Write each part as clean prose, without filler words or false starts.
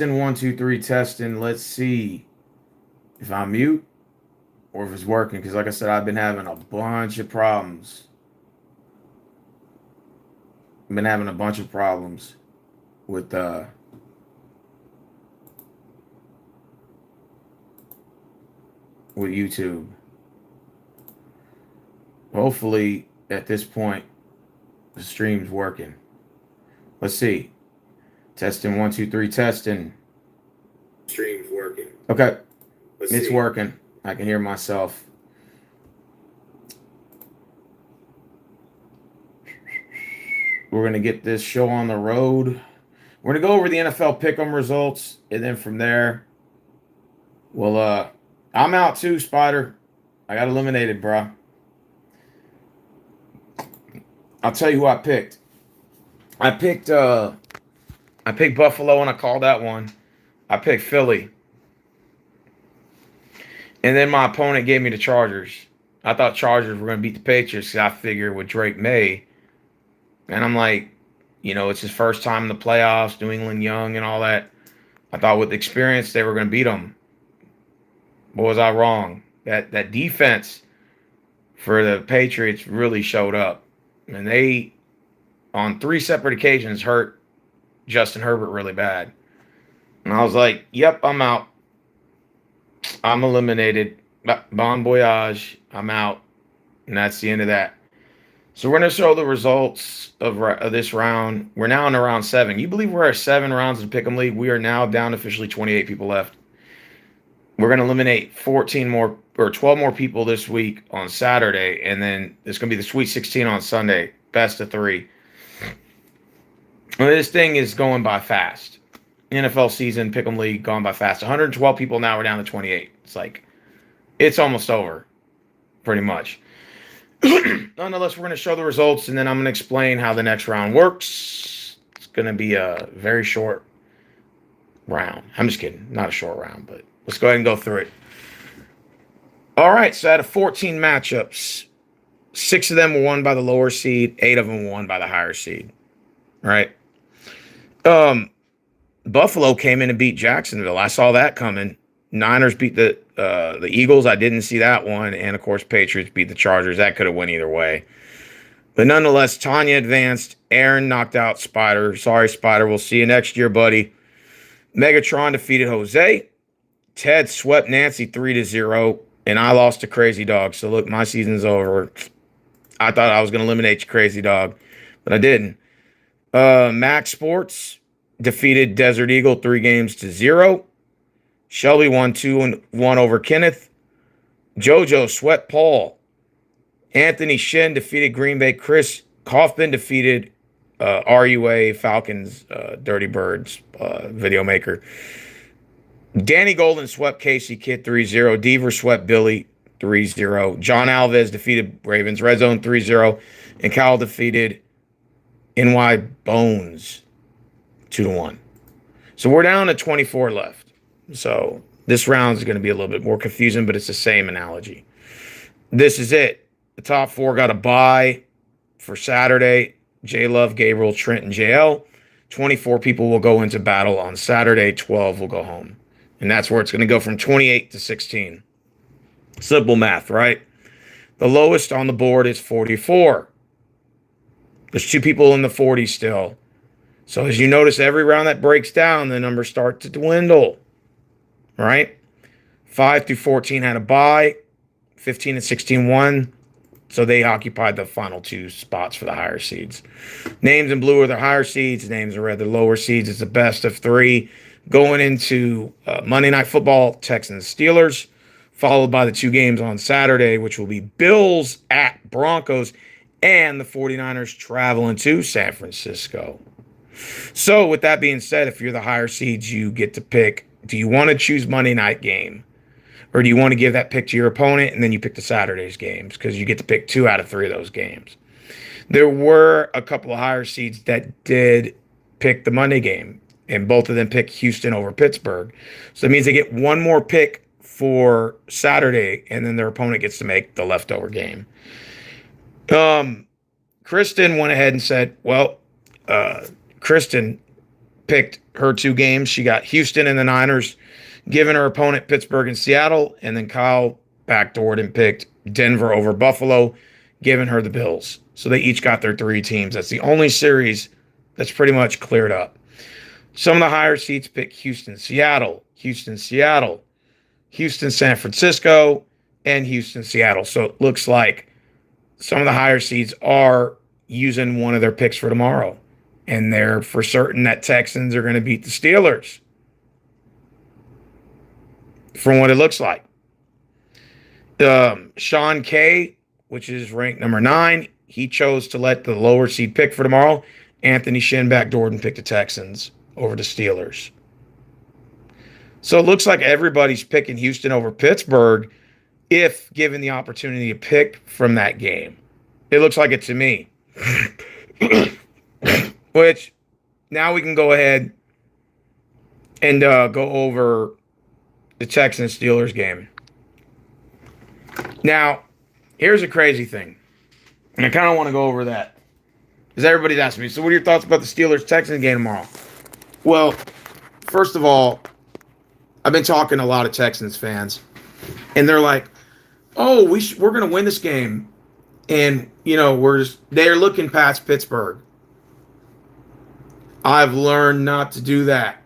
Testing 1, 2, 3, testing. Let's see if I mute or if it's working. Because, like I said, I've been having a bunch of problems. I've been having a bunch of problems with with YouTube. Hopefully, at this point, the stream's working. Let's see. Testing 1, 2, 3, testing. Stream's working. Okay, Let's it's see. working. I can hear myself. We're gonna get this show on the road. We're gonna go over the NFL pick'em results, and then from there, I'm out too, Spider. I got eliminated, bro. I'll tell you who I picked. I picked Buffalo and I called that one. I picked Philly. And then my opponent gave me the Chargers. I thought Chargers were gonna beat the Patriots because I figured with Drake May. And I'm like, it's his first time in the playoffs, New England young and all that. I thought with experience they were gonna beat them. But was I wrong? That defense for the Patriots really showed up. And they, on 3 separate occasions, hurt Justin Herbert really bad. And I was like, yep, I'm out. I'm eliminated. Bon voyage. I'm out. And that's the end of that. So we're going to show the results of this round. We're now in round 7. You believe we're at 7 rounds in the Pick'em League? We are now down to officially 28 people left. We're going to eliminate 14 more or 12 more people this week on Saturday. And then it's going to be the Sweet 16 on Sunday. Best of 3. Well, this thing is going by fast. NFL season, Pick'em League, gone by fast. 112 people now, we're down to 28. It's like, it's almost over, pretty much. Nonetheless, we're going to show the results, and then I'm going to explain how the next round works. It's going to be a very short round. I'm just kidding. Not a short round, but let's go ahead and go through it. All right, so out of 14 matchups, 6 of them were won by the lower seed, 8 of them were won by the higher seed. All right. Buffalo came in and beat Jacksonville. I saw that coming. Niners beat the Eagles. I didn't see that one. And, of course, Patriots beat the Chargers. That could have went either way. But nonetheless, Tanya advanced. Aaron knocked out Spider. Sorry, Spider. We'll see you next year, buddy. Megatron defeated Jose. Ted swept Nancy 3-0. And I lost to Crazy Dog. So, look, my season's over. I thought I was going to eliminate you, Crazy Dog. But I didn't. Max Sports defeated Desert Eagle 3-0. Shelby won 2-1 over Kenneth. JoJo swept Paul. Anthony Shin defeated Green Bay. Chris Kaufman defeated RUA Falcons Dirty Birds video maker. Danny Golden swept Casey Kidd 3-0. Deaver swept Billy 3-0. John Alves defeated Ravens Red Zone 3-0. And Kyle defeated NY Bones 2-1. So we're down to 24 left. So this round is going to be a little bit more confusing, but it's the same analogy. This is it. The top 4 got a bye for Saturday. J Love, Gabriel, Trent, and JL. 24 people will go into battle on Saturday. 12 will go home. And that's where it's going to go from 28 to 16. Simple math, right? The lowest on the board is 44. There's 2 people in the 40s still. So as you notice, every round that breaks down, the numbers start to dwindle. Right? 5 through 14 had a bye. 15 and 16 won. So they occupied the final 2 spots for the higher seeds. Names in blue are the higher seeds. Names in red, the lower seeds. It's the best of 3. Going into Monday Night Football, Texans Steelers. Followed by the 2 games on Saturday, which will be Bills at Broncos. And the 49ers traveling to San Francisco. So with that being said, if you're the higher seeds, you get to pick. Do you want to choose Monday night game? Or do you want to give that pick to your opponent and then you pick the Saturday's games? Because you get to pick 2 out of 3 of those games. There were a couple of higher seeds that did pick the Monday game. And both of them picked Houston over Pittsburgh. So that means they get 1 more pick for Saturday. And then their opponent gets to make the leftover game. Kristen went ahead and said, well, Kristen picked her 2 games. She got Houston and the Niners, given her opponent Pittsburgh and Seattle, and then Kyle backdoored and picked Denver over Buffalo, giving her the Bills. So they each got their 3 teams. That's the only series that's pretty much cleared up. Some of the higher seeds pick Houston, Seattle, Houston, Seattle, Houston, San Francisco, and Houston, Seattle. So it looks like some of the higher seeds are using one of their picks for tomorrow. And they're for certain that Texans are going to beat the Steelers. From what it looks like. Sean K, which is ranked number 9, he chose to let the lower seed pick for tomorrow. Anthony Shin backdoored and picked the Texans over the Steelers. So it looks like everybody's picking Houston over Pittsburgh if given the opportunity to pick from that game. It looks like it to me. Which, now we can go ahead and go over the Texans Steelers game. Now, here's a crazy thing. And I kind of want to go over that. Because everybody's asking me, so what are your thoughts about the Steelers-Texans game tomorrow? Well, first of all, I've been talking to a lot of Texans fans. And they're like, oh, we're going to win this game. And, you know, they're looking past Pittsburgh. I've learned not to do that.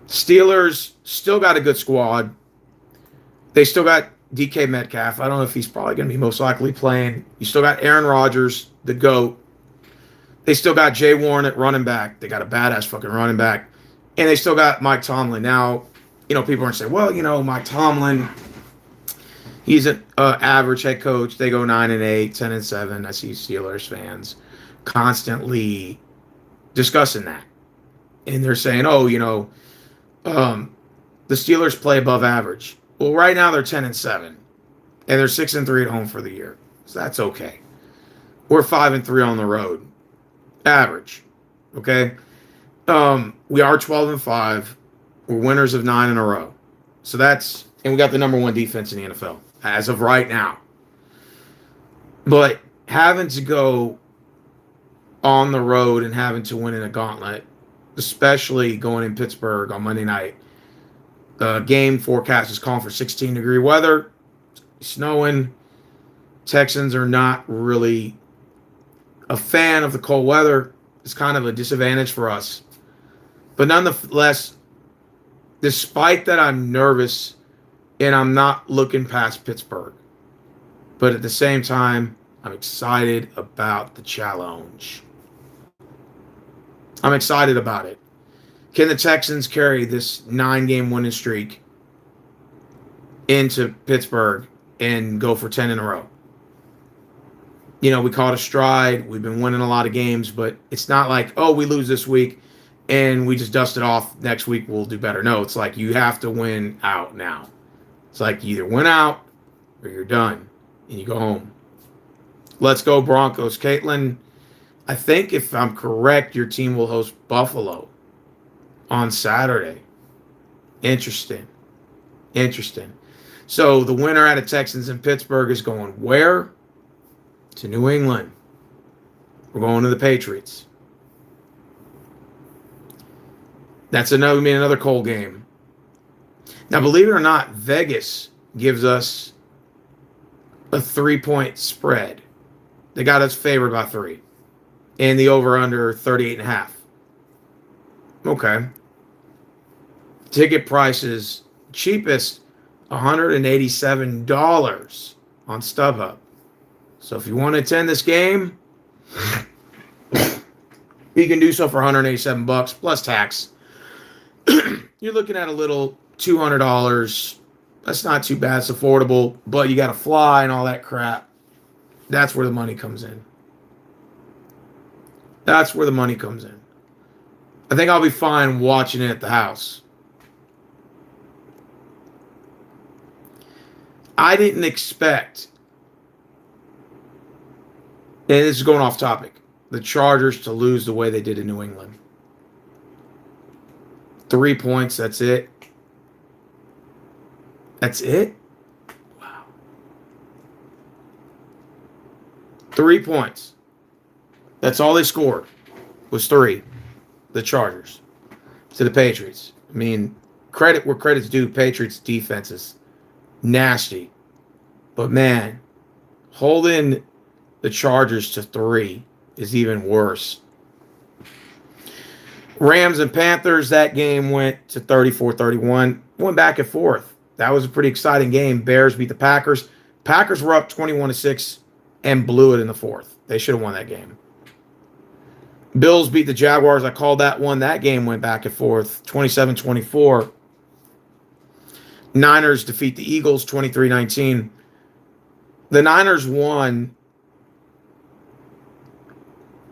Steelers still got a good squad. They still got DK Metcalf. I don't know if he's probably going to be most likely playing. You still got Aaron Rodgers, the GOAT. They still got Jay Warren at running back. They got a badass fucking running back. And they still got Mike Tomlin. Now, you know, people are going to say, well, you know, Mike Tomlin, he's an average head coach. They go 9-8, 10-7. I see Steelers fans constantly discussing that. And they're saying, oh, you know, the Steelers play above average. Well, right now they're 10-7. And they're 6-3 at home for the year. So that's okay. We're 5-3 on the road. Average. Okay? We are 12-5. We're winners of 9 in a row. So that's, and we got the number 1 defense in the NFL as of right now. But having to go on the road and having to win in a gauntlet, especially going in Pittsburgh on Monday night, game forecast is calling for 16-degree weather, snowing. Texans are not really a fan of the cold weather. It's kind of a disadvantage for us. But nonetheless, despite that, I'm nervous and I'm not looking past Pittsburgh. But at the same time, I'm excited about the challenge. I'm excited about it. Can the Texans carry this 9-game winning streak into Pittsburgh and go for 10 in a row? You know, we caught a stride. We've been winning a lot of games, but it's not like, oh, we lose this week and we just dust it off. Next week we'll do better. No, it's like you have to win out now. It's like you either win out or you're done and you go home. Let's go Broncos. Caitlin, I think if I'm correct, your team will host Buffalo on Saturday. Interesting. So the winner out of Texans and Pittsburgh is going where? To New England. We're going to the Patriots. That's another cold game. Now, believe it or not, Vegas gives us a 3-point spread. They got us favored by 3. And the over-under 38.5. Okay. Ticket prices, cheapest, $187 on StubHub. So if you want to attend this game, you can do so for $187 plus tax. You're looking at a little $200. That's not too bad. It's affordable, but you got to fly and all that crap. That's where the money comes in. I think I'll be fine watching it at the house. I didn't expect, and this is going off topic, the Chargers to lose the way they did in New England. 3 points, that's it. That's it? Wow. 3 points. That's all they scored was 3. the Chargers to the Patriots. I mean, credit where credit's due. Patriots defense is nasty. But man, holding the Chargers to 3 is even worse. Rams and Panthers, that game went to 34-31. Went back and forth. That was a pretty exciting game. Bears beat the Packers. Packers were up 21-6 and blew it in the fourth. They should have won that game. Bills beat the Jaguars. I called that one. That game went back and forth, 27-24. Niners defeat the Eagles 23-19. The Niners won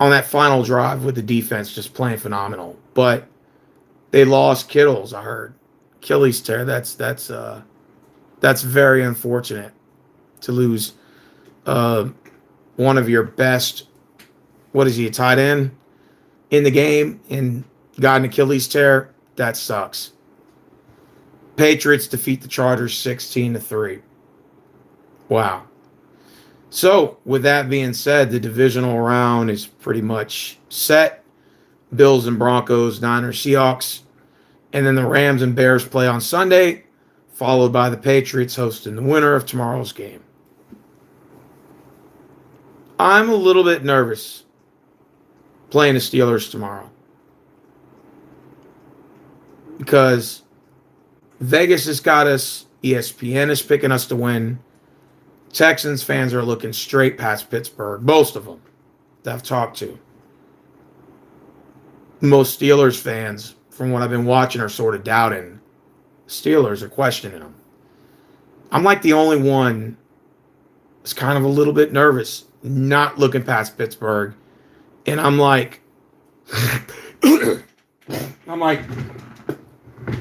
on that final drive with the defense just playing phenomenal. But they lost Kittles, I heard. Achilles tear. That's very unfortunate to lose one of your best, what is he, a tight end in the game and got an Achilles tear. That sucks. Patriots defeat the Chargers 16-3. Wow. So, with that being said, the divisional round is pretty much set. Bills and Broncos, Niners, Seahawks, and then the Rams and Bears play on Sunday, followed by the Patriots hosting the winner of tomorrow's game. I'm a little bit nervous playing the Steelers tomorrow because Vegas has got us, ESPN is picking us to win. Texans fans are looking straight past Pittsburgh, most of them that I've talked to. Most Steelers fans, from what I've been watching, are sort of doubting. Steelers are questioning them. I'm like the only one that's kind of a little bit nervous, not looking past Pittsburgh. And I'm like,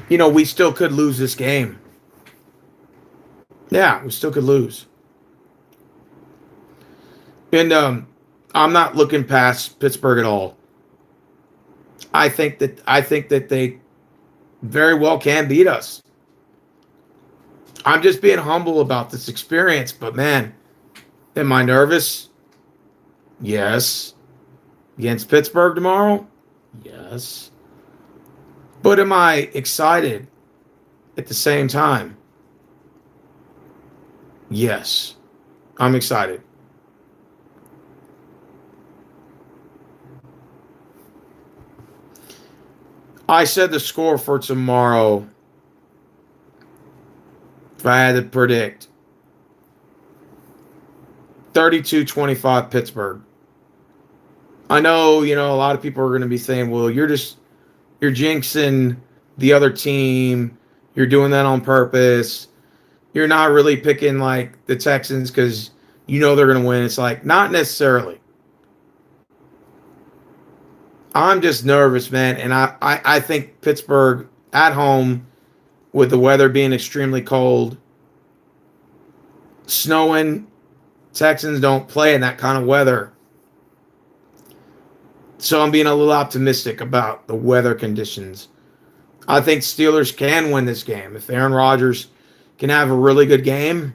we still could lose this game. Yeah, we still could lose. And I'm not looking past Pittsburgh at all. I think that they very well can beat us. I'm just being humble about this experience, but man, am I nervous? Yes. Against Pittsburgh tomorrow? Yes. But am I excited at the same time? Yes. I'm excited. I said the score for tomorrow, if I had to predict, 32-25 Pittsburgh. I know, a lot of people are going to be saying, well, you're jinxing the other team. You're doing that on purpose. You're not really picking like the Texans because they're going to win. It's like, not necessarily. I'm just nervous, man. And I think Pittsburgh at home, with the weather being extremely cold, snowing, Texans don't play in that kind of weather. So I'm being a little optimistic about the weather conditions. I think Steelers can win this game. If Aaron Rodgers can have a really good game,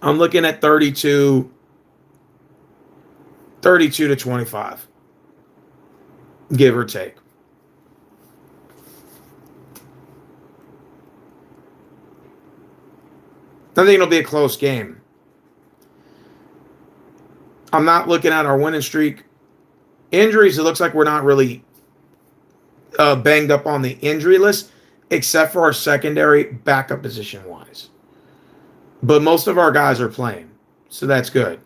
I'm looking at 32-25. Give or take. I think it'll be a close game. I'm not looking at our winning streak. Injuries, it looks like we're not really banged up on the injury list, except for our secondary backup position-wise. But most of our guys are playing, so that's good.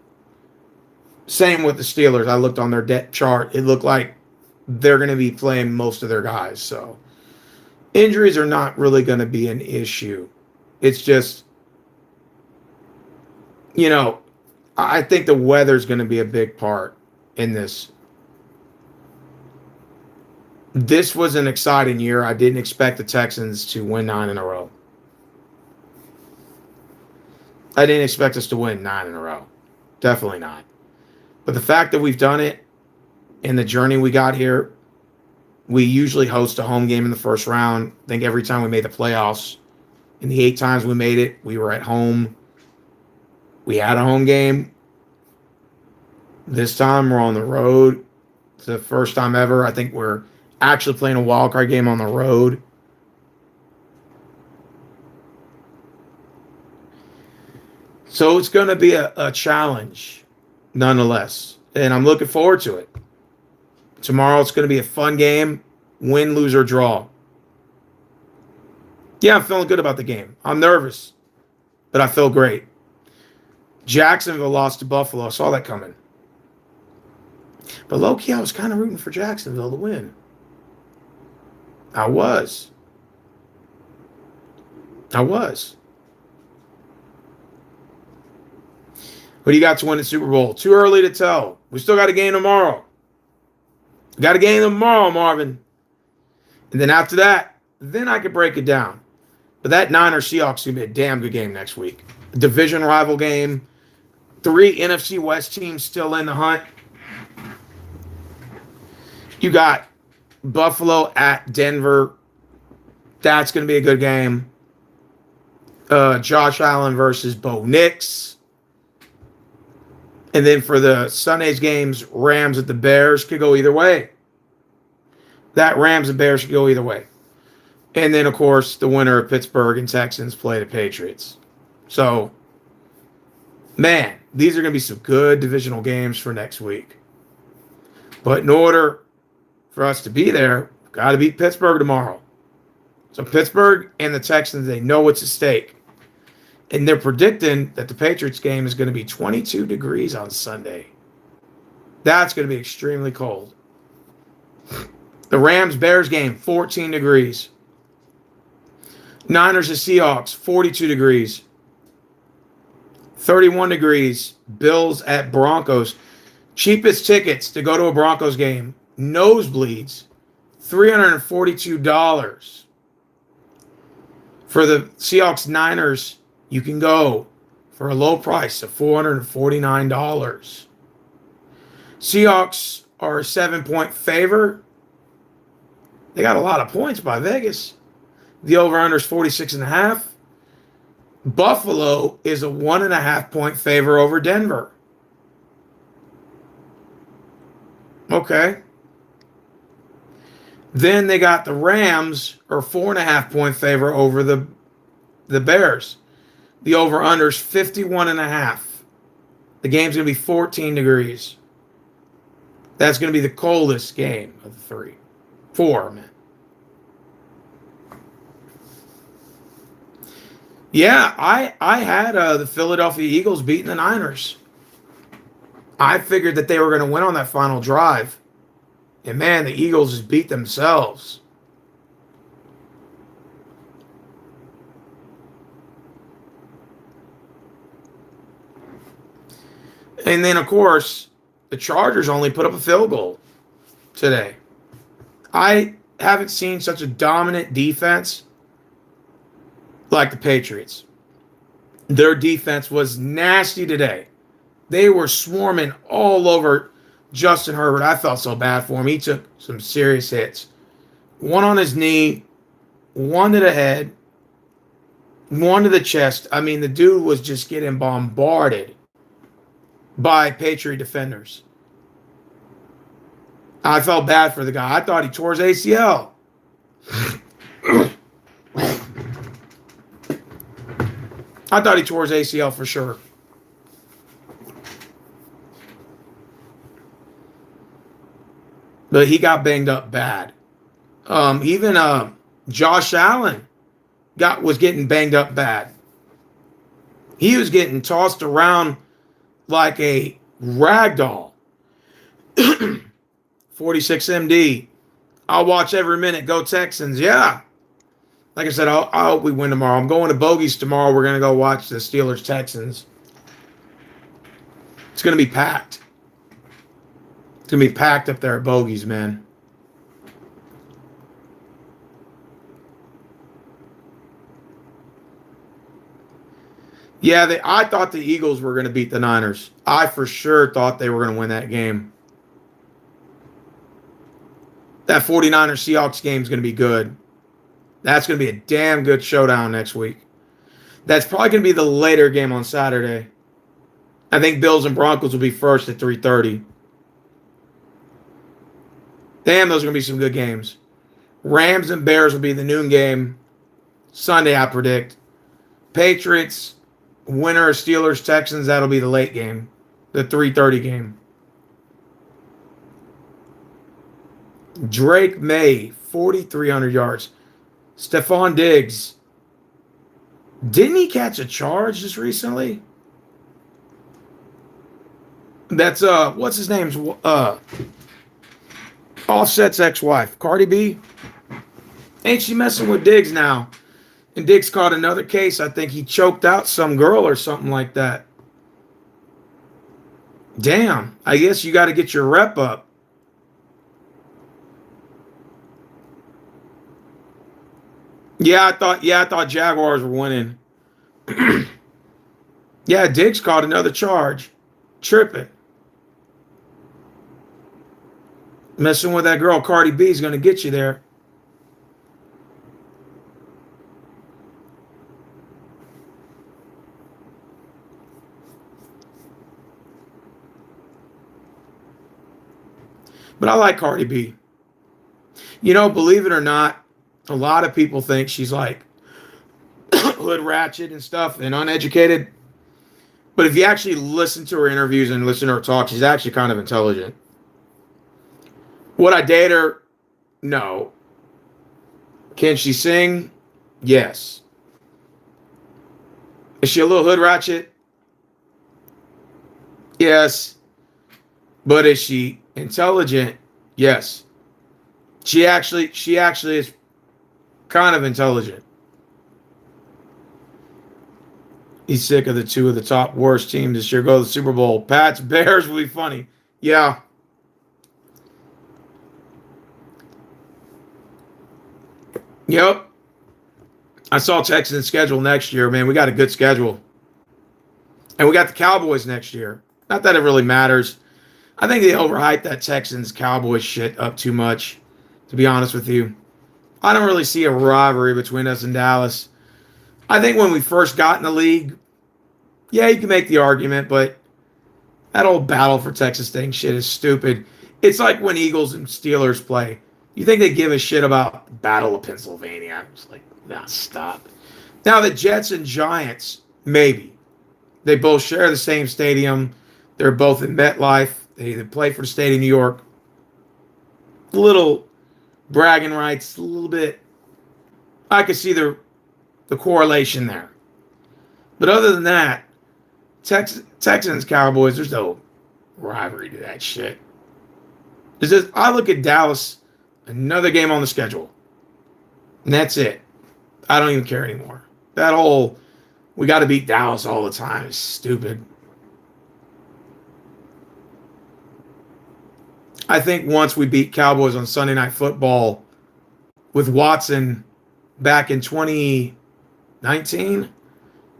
Same with the Steelers. I looked on their depth chart. It looked like they're going to be playing most of their guys. So injuries are not really going to be an issue. It's just, I think the weather's going to be a big part in this. This was an exciting year. I didn't expect the Texans to win 9 in a row. I didn't expect us to win 9 in a row. Definitely not. But the fact that we've done it and the journey we got here, we usually host a home game in the first round. I think every time we made the playoffs, in the 8 times we made it, we were at home. We had a home game. This time we're on the road. It's the first time ever. I think we're actually playing a wild card game on the road. So it's going to be a challenge, nonetheless. And I'm looking forward to it. Tomorrow it's going to be a fun game. Win, lose, or draw. Yeah, I'm feeling good about the game. I'm nervous, but I feel great. Jacksonville lost to Buffalo. I saw that coming. But low-key, I was kind of rooting for Jacksonville to win. I was. Who do you got to win the Super Bowl? Too early to tell. We still got a game tomorrow. Got a game tomorrow, Marvin. And then after that, then I could break it down. But that Niners Seahawks is going to be a damn good game next week. A division rival game. 3 NFC West teams still in the hunt. You got Buffalo at Denver. That's going to be a good game. Josh Allen versus Bo Nix. And then for the Sunday's games, Rams at the Bears could go either way. That Rams and Bears could go either way. And then, of course, the winner of Pittsburgh and Texans play the Patriots. So, man, these are going to be some good divisional games for next week. But in order for us to be there, we've got to beat Pittsburgh tomorrow. So Pittsburgh and the Texans, they know what's at stake. And they're predicting that the Patriots game is going to be 22 degrees on Sunday. That's going to be extremely cold. The Rams-Bears game, 14 degrees. Niners and Seahawks, 42 degrees. 31 degrees. Bills at Broncos. Cheapest tickets to go to a Broncos game, nosebleeds, $342. For the Seahawks-Niners, you can go for a low price of $449. Seahawks are a 7-point favor. They got a lot of points by Vegas. The over-under is 46.5. Buffalo is a 1.5-point favor over Denver. Okay. Then they got the Rams are 4.5-point favor over the Bears. The over-under is 51.5. The game's going to be 14 degrees. That's going to be the coldest game of the 4, man. Yeah, I had the Philadelphia Eagles beating the Niners. I figured that they were going to win on that final drive. And, man, the Eagles just beat themselves. And then, of course, the Chargers only put up a field goal today. I haven't seen such a dominant defense like the Patriots. Their defense was nasty today. They were swarming all over Justin Herbert. I felt so bad for him. He took some serious hits. One on his knee, one to the head, one to the chest. I mean, the dude was just getting bombarded by Patriot defenders. I felt bad for the guy. I thought he tore his ACL. I thought he tore his ACL for sure. But he got banged up bad. Even Josh Allen was getting banged up bad. He was getting tossed around like a rag doll. 46 MD. I'll watch every minute. Go Texans. Yeah. Like I said, I hope we win tomorrow. I'm going to Bogies tomorrow. We're going to go watch the Steelers-Texans. It's going to be packed. It's going to be packed up there at Bogies, man. Yeah, I thought the Eagles were going to beat the Niners. I for sure thought they were going to win that game. That 49ers-Seahawks game is going to be good. That's going to be a damn good showdown next week. That's probably going to be the later game on Saturday. I think Bills and Broncos will be first at 3:30. Damn, those are going to be some good games. Rams and Bears will be the noon game. Sunday, I predict. Patriots, winner of Steelers, Texans, that'll be the late game. The 3:30 game. Drake May, 4,300 yards. Stephon Diggs. Didn't he catch a charge just recently? That's what's his name's Offset's ex-wife, Cardi B. Ain't she messing with Diggs now? And Diggs caught another case. I think he choked out some girl or something like that. Damn, I guess you got to get your rep up. Yeah, I thought Jaguars were winning. Yeah, Diggs caught another charge. Tripping. Messing with that girl Cardi B is going to get you there. But I like Cardi B. You know, believe it or not, a lot of people think she's like hood ratchet and stuff and uneducated. But if you actually listen to her interviews and listen to her talk, she's actually kind of intelligent. Would I date her? No. Can she sing? Yes. Is she a little hood ratchet? Yes. But is she intelligent? Yes. She actually is kind of intelligent. He's sick of the two of the top worst teams this year. Go to the Super Bowl. Pats, Bears will be funny. Yeah. Yep. I saw Texans' schedule next year, man. We got a good schedule. And we got the Cowboys next year. Not that it really matters. I think they overhyped that Texans-Cowboys shit up too much, to be honest with you. I don't really see a rivalry between us and Dallas. I think when we first got in the league, yeah, you can make the argument, but that old battle for Texas thing shit is stupid. It's like when Eagles and Steelers play. You think they give a shit about the Battle of Pennsylvania? I'm just like, nah, stop. Now the Jets and Giants, maybe. They both share the same stadium. They're both in MetLife. They play for the state of New York. A little bragging rights, a little bit. I could see the correlation there. But other than that, Texans, Cowboys, there's no rivalry to that shit. I look at Dallas, another game on the schedule. And that's it. I don't even care anymore. That whole, we got to beat Dallas all the time is stupid. I think once we beat Cowboys on Sunday Night Football with Watson back in 2019,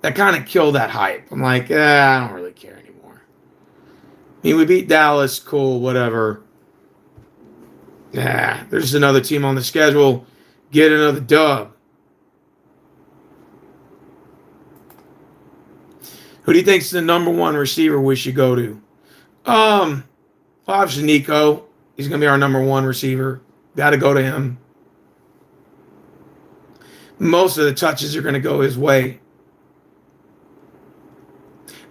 that kind of killed that hype. I'm like, I don't really care anymore. I mean, we beat Dallas, cool, whatever. There's another team on the schedule. Get another dub. Who do you think's the number one receiver we should go to? Obviously Nico. He's going to be our number one receiver. Got to go to him. Most of the touches are going to go his way.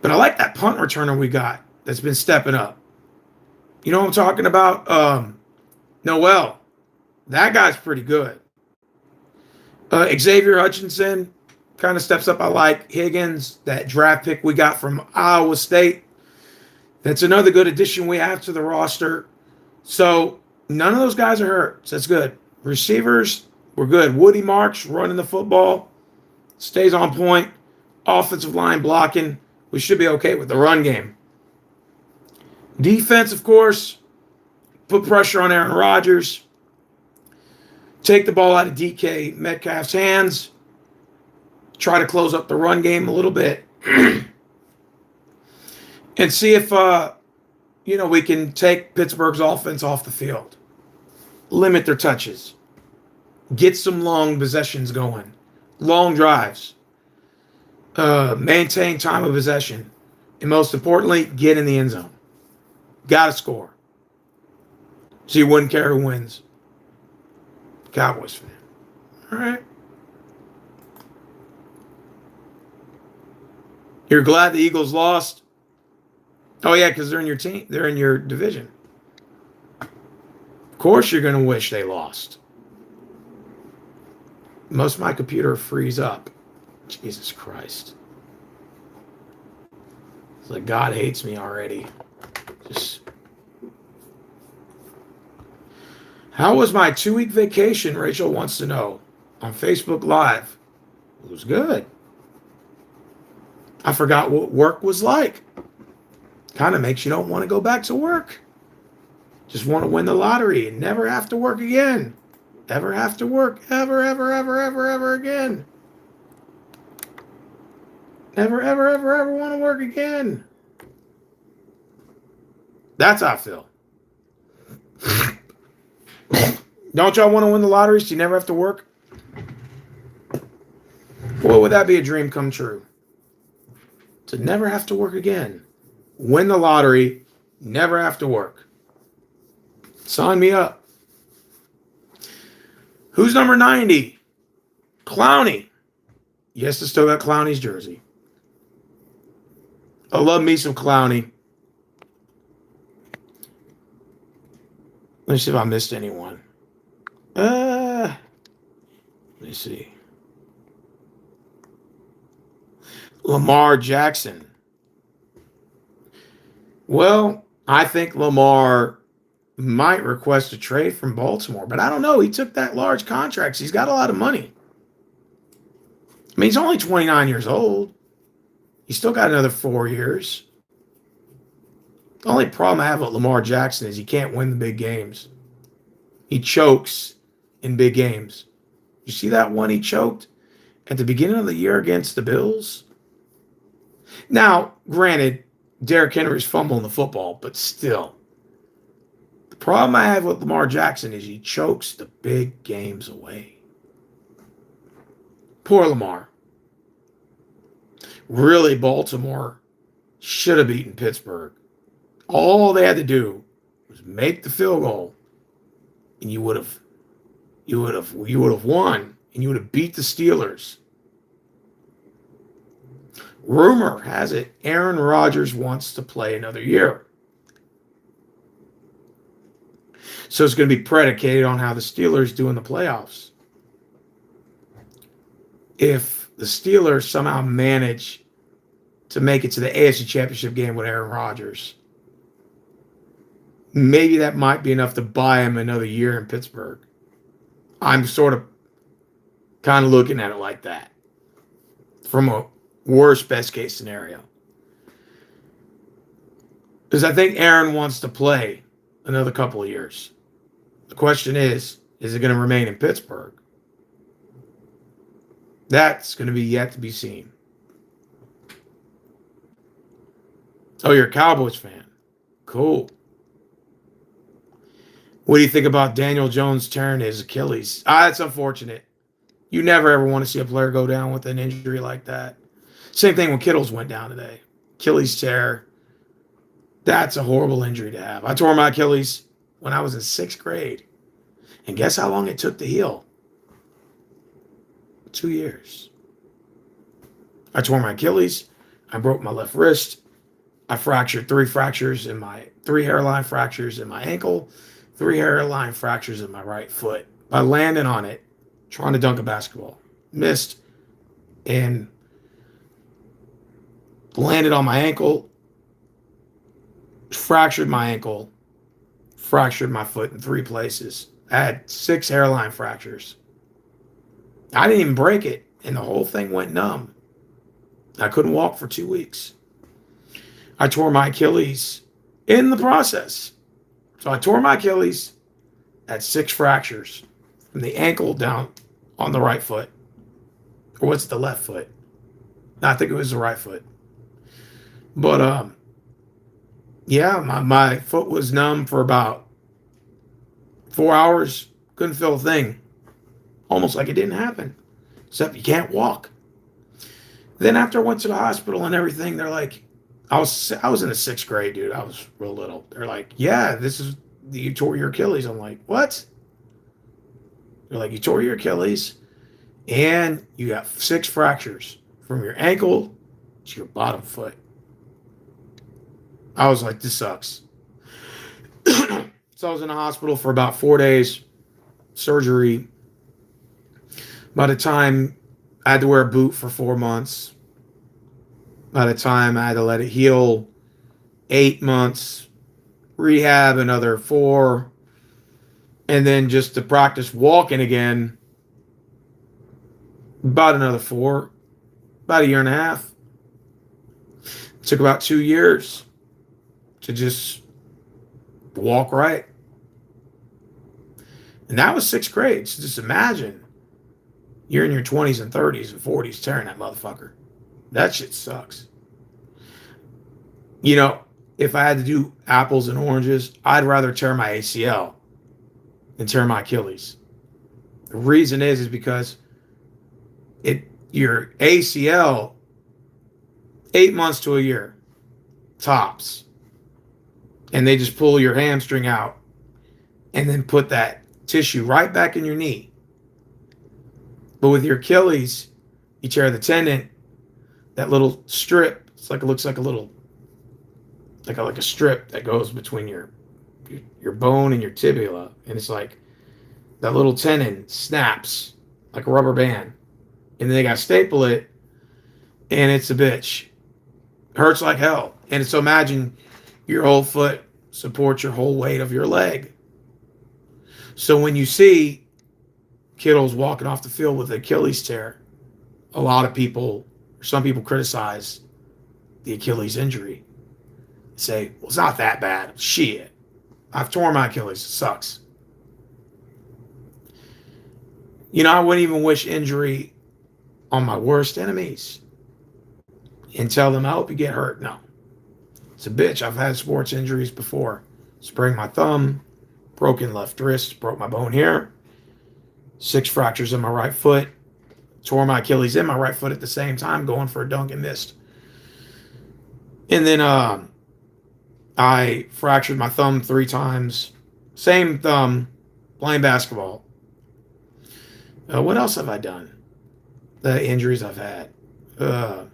But I like that punt returner we got that's been stepping up. You know what I'm talking about? Noel. That guy's pretty good. Xavier Hutchinson kind of steps up. I like Higgins, that draft pick we got from Iowa State. That's another good addition we have to the roster. So none of those guys are hurt. So that's good. Receivers, we're good. Woody Marks running the football. Stays on point. Offensive line blocking. We should be okay with the run game. Defense, of course. Put pressure on Aaron Rodgers. Take the ball out of DK Metcalf's hands. Try to close up the run game a little bit. And see if, we can take Pittsburgh's offense off the field. Limit their touches. Get some long possessions going. Long drives. Maintain time of possession. And most importantly, get in the end zone. Got to score. So you wouldn't care who wins. Cowboys fan. All right. You're glad the Eagles lost? Oh, yeah, because they're in your team. They're in your division. Of course you're going to wish they lost. Most of my computer frees up. Jesus Christ. It's like God hates me already. Just. How was my 2-week vacation? Rachel wants to know on Facebook Live. It was good. I forgot what work was like. Kind of makes you don't want to go back to work. Just want to win the lottery and never have to work again. Ever have to work. Ever again. Never want to work again. That's how I feel. Don't y'all want to win the lottery so you never have to work? Boy, would that be a dream come true? To never have to work again. Win the lottery, never have to work. Sign me up. Who's number 90? Clowney. Yes, I still got Clowney's jersey. I love me some Clowney. Let me see if I missed anyone. Let me see. Lamar Jackson. Well, I think Lamar might request a trade from Baltimore, but I don't know. He took that large contract. He's got a lot of money. I mean, he's only 29 years old. He's still got another 4 years. The only problem I have with Lamar Jackson is he can't win the big games. He chokes in big games. You see that one he choked at the beginning of the year against the Bills? Now, granted, Derrick Henry's fumbling the football, but still. The problem I have with Lamar Jackson is he chokes the big games away. Poor Lamar. Really, Baltimore should have beaten Pittsburgh. All they had to do was make the field goal, and you would have won, and you would have beat the Steelers. Rumor has it Aaron Rodgers wants to play another year. So it's going to be predicated on how the Steelers do in the playoffs. If the Steelers somehow manage to make it to the AFC Championship game with Aaron Rodgers, maybe that might be enough to buy him another year in Pittsburgh. I'm sort of kind of looking at it like that. From a worst best case scenario. Because I think Aaron wants to play another couple of years. The question is it going to remain in Pittsburgh? That's going to be yet to be seen. Oh, you're a Cowboys fan. Cool. What do you think about Daniel Jones tearing his Achilles? That's unfortunate. You never ever want to see a player go down with an injury like that. Same thing when Kittle's went down today. Achilles tear. That's a horrible injury to have. I tore my Achilles when I was in 6th grade. And guess how long it took to heal? 2 years. I tore my Achilles. I broke my left wrist. I fractured 3 hairline fractures in my ankle, 3 hairline fractures in my right foot by landing on it, trying to dunk a basketball. Missed and landed on my ankle, fractured my ankle, fractured my foot in 3 places. I had 6 hairline fractures. I didn't even break it, and the whole thing went numb. I couldn't walk for 2 weeks. I tore my Achilles in the process. So I tore my Achilles, had 6 fractures from the ankle down on the right foot. Or what's the left foot? No, I think it was the right foot. But, yeah, my foot was numb for about 4 hours. Couldn't feel a thing. Almost like it didn't happen. Except you can't walk. Then after I went to the hospital and everything, they're like, I was in the 6th grade, dude. I was real little. They're like, yeah, this is you tore your Achilles. I'm like, what? They're like, you tore your Achilles and you got 6 fractures from your ankle to your bottom foot. I was like, this sucks. So I was in the hospital for about 4 days, surgery. By the time I had to wear a boot for 4 months, by the time I had to let it heal, 8 months, rehab another 4, and then just to practice walking again, about another 4, about a year and a half. It took about 2 years to just walk right. And that was 6th grade. So just imagine you're in your 20s and 30s and 40s tearing that motherfucker. That shit sucks. You know, if I had to do apples and oranges, I'd rather tear my ACL than tear my Achilles. The reason is because your ACL, 8 months to a year, tops. And they just pull your hamstring out and then put that tissue right back in your knee. But with your Achilles, you tear the tendon, that little strip, it looks like a little, like a strip that goes between your bone and your tibia. And it's like that little tendon snaps like a rubber band. And then they got to staple it, and it's a bitch. Hurts like hell. And so imagine your whole foot supports your whole weight of your leg. So when you see kiddos walking off the field with Achilles tear, a lot of people, or some people, criticize the Achilles injury. Say, well, it's not that bad. Shit. I've torn my Achilles. It sucks. You know, I wouldn't even wish injury on my worst enemies and tell them, I hope you get hurt. No. It's a bitch. I've had sports injuries before. Sprained my thumb, broken left wrist, broke my bone here, 6 fractures in my right foot, tore my Achilles in my right foot at the same time, going for a dunk and missed. And then I fractured my thumb 3 times. Same thumb, playing basketball. What else have I done? The injuries I've had. Have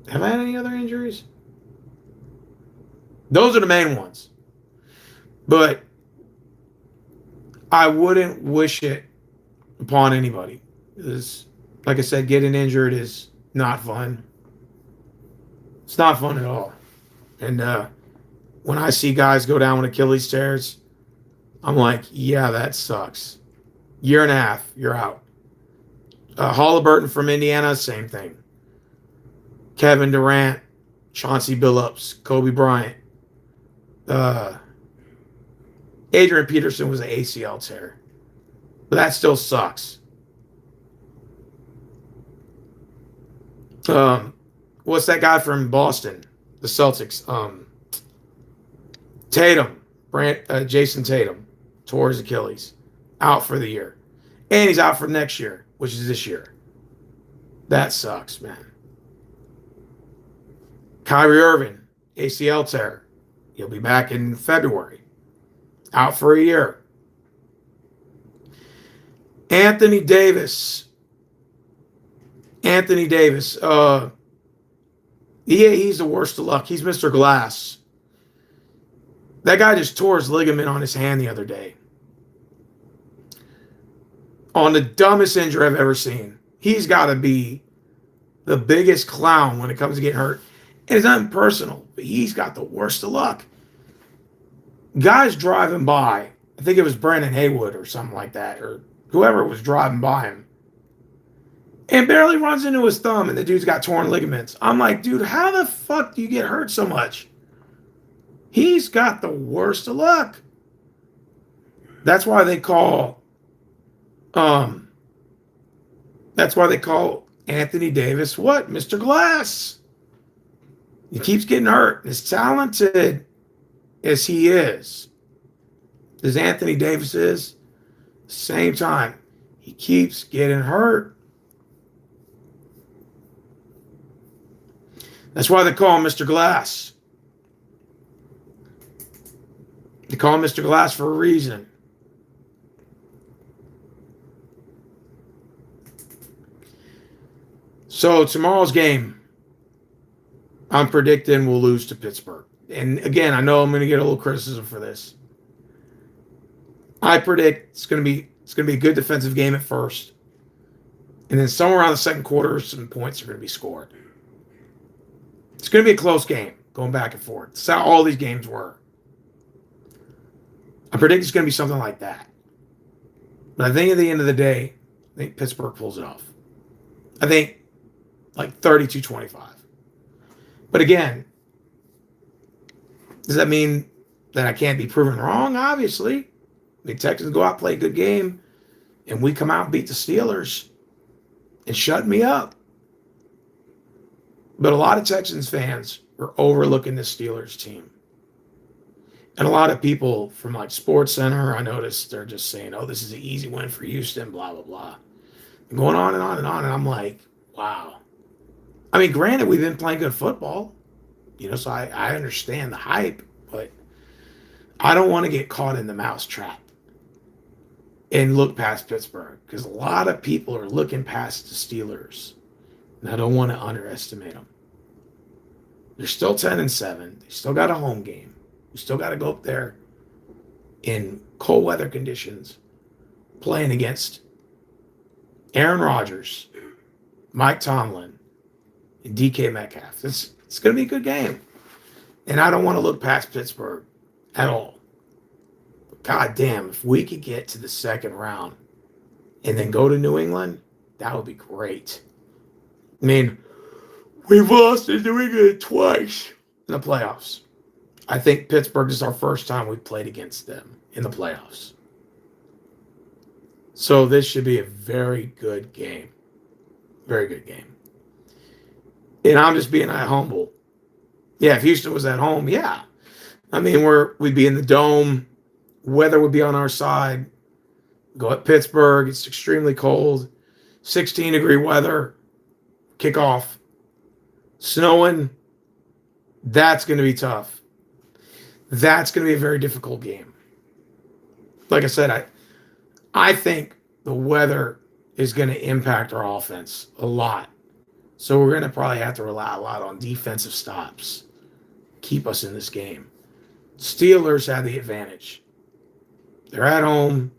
I had any other injuries? Those are the main ones. But I wouldn't wish it upon anybody. Because, like I said, getting injured is not fun. It's not fun at all. And when I see guys go down with Achilles tears, I'm like, yeah, that sucks. Year and a half, you're out. Halliburton from Indiana, same thing. Kevin Durant, Chauncey Billups, Kobe Bryant. Adrian Peterson was an ACL tear. But that still sucks. What's that guy from Boston? The Celtics. Tatum. Jason Tatum tore his Achilles. Out for the year. And he's out for next year, which is this year. That sucks, man. Kyrie Irving, ACL tear. He'll be back in February. Out for a year. Anthony Davis. Yeah, he's the worst of luck. He's Mr. Glass. That guy just tore his ligament on his hand the other day. On the dumbest injury I've ever seen. He's got to be the biggest clown when it comes to getting hurt. And it's not personal, but he's got the worst of luck. Guys driving by, I think it was Brandon Haywood or something like that, or whoever was driving by him, and barely runs into his thumb, and the dude's got torn ligaments. I'm like, dude, how the fuck do you get hurt so much? He's got the worst of luck. That's why they call Anthony Davis what? Mr. Glass. He keeps getting hurt. As talented as he is, as Anthony Davis is, same time, he keeps getting hurt. That's why they call him Mr. Glass. They call him Mr. Glass for a reason. So tomorrow's game, I'm predicting we'll lose to Pittsburgh. And again, I know I'm going to get a little criticism for this. I predict it's going to be a good defensive game at first, and then somewhere around the second quarter, some points are going to be scored. It's going to be a close game, going back and forth. That's how all these games were. I predict it's going to be something like that. But I think at the end of the day, I think Pittsburgh pulls it off. I think like 32-25. But again, does that mean that I can't be proven wrong? Obviously. The Texans go out, play a good game, and we come out and beat the Steelers and shut me up. But a lot of Texans fans are overlooking the Steelers team. And a lot of people from like Sports Center, I noticed they're just saying, oh, this is an easy win for Houston, blah, blah, blah. And going on and on and on. And I'm like, wow. I mean, granted, we've been playing good football, so I understand the hype, but I don't want to get caught in the mouse trap and look past Pittsburgh, because a lot of people are looking past the Steelers, and I don't want to underestimate them. They're still 10-7. They still got a home game. We still got to go up there in cold weather conditions, playing against Aaron Rodgers, Mike Tomlin, and DK Metcalf. It's going to be a good game, and I don't want to look past Pittsburgh at all. God damn, if we could get to the second round and then go to New England, that would be great. I mean, we've lost to New England twice in the playoffs. I think Pittsburgh is our first time we've played against them in the playoffs. So this should be a very good game. Very good game. And I'm just being humble. Yeah, if Houston was at home, yeah. I mean, we'd be in the dome. Weather would be on our side. Go at Pittsburgh. It's extremely cold. 16-degree weather. Kickoff. Snowing. That's going to be tough. That's going to be a very difficult game. Like I said, I think the weather is going to impact our offense a lot. So we're going to probably have to rely a lot on defensive stops. Keep us in this game. Steelers have the advantage. They're at home.